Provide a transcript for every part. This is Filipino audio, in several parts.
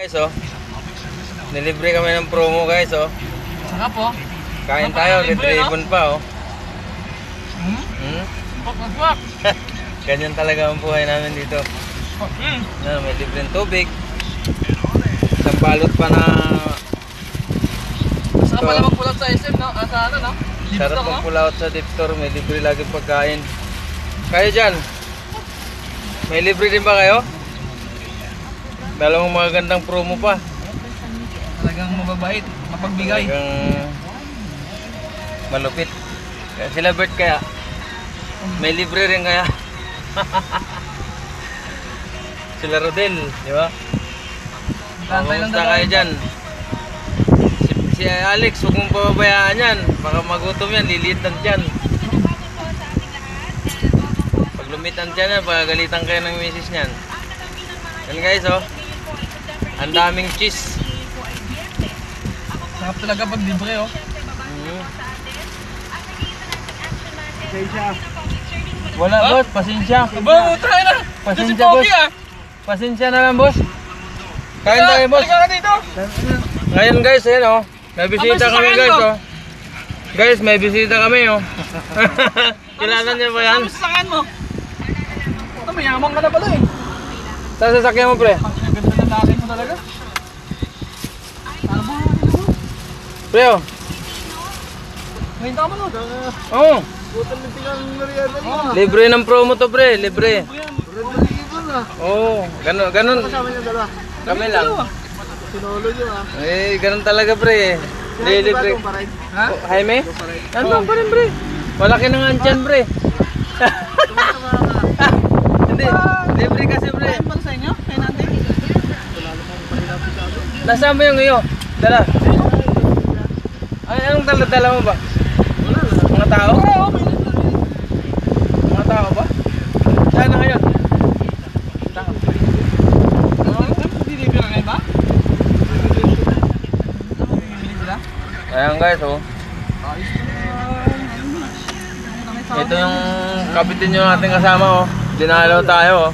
Guys, oh. Nilibre kami ng promo, guys, oh. Saka po. Kain tayo, red ribbon pa, oh. Fuck. Ganyan talaga ang buhay namin dito. May libreng tubig. Isang balot pa na... Saka pala magpulat sa SM, no? Sa ano, no? Sarap ng pulaut sa Deep Store. May libre lagi pagkain. Kayo dyan, may libre din ba kayo? Dalawang magagandang promo pa. Talagang mababait, mapagbigay. Talagang malupit. Kaya sila Bert kaya may libre rin kaya. Sila Rodel, di ba? Kumusta kayo dyan? Si Alex, huwag mong pababayaan yan. Baka magutom yan, lilitan dyan. Pag lumitan dyan yan, pagagalitan kayo ng misis niyan. Yan guys, oh. Ang daming cheese. Sarap talaga pag libre, oh. Wala, boss. Pasensya. Aba, tayo na. Pasensya, boss. Pasensya na lang, boss. Kain tayo, boss. Halika ka dito. Ngayon, guys, ayan, oh. May bisita kami, guys, oh. Guys, may bisita kami, oh. Kilala niyo ba yan? Ano sasakan mo? Ito, mayaman ka na pala, eh. Sa sasakyan mo, pre. Ang ganda ng laki mo talaga. Ano ba? Pre, oh. Ngayon tama, no? Oo. Butan ng tingang merienda mo. Libre ng promo to, pre. Libre. Oo. Ganun. Kasama niya dala. Kami lang. Sinolo niyo, ah. Eh, ganun talaga, pre. Libre. Ha? Oh, Jaime? Nandun pa rin, pre. Malaki na nga dyan, pre. Hindi. Libre kasi, pre. Ano para sa inyo? Kaya natin? Nasaan mo yung iyo? Dala. Ay, anong dala mo ba? Mga tao? Mga tao ba? Saan na ngayon? Tao. Dilibre na ngayon ba? Ayan guys, oh. Ito yung kapitin nyo natin kasama, oh. Dinalaw tayo, oh.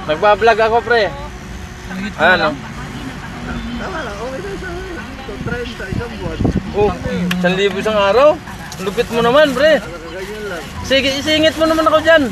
Nagpa-vlog ako, pre. Ayan, oh. Tama lang, okay na sa 30 isang buwan. Oh, 1,000 isang araw. Lupit mo naman, pre. Ganyan lang. Sige, isingit mo naman ako dyan.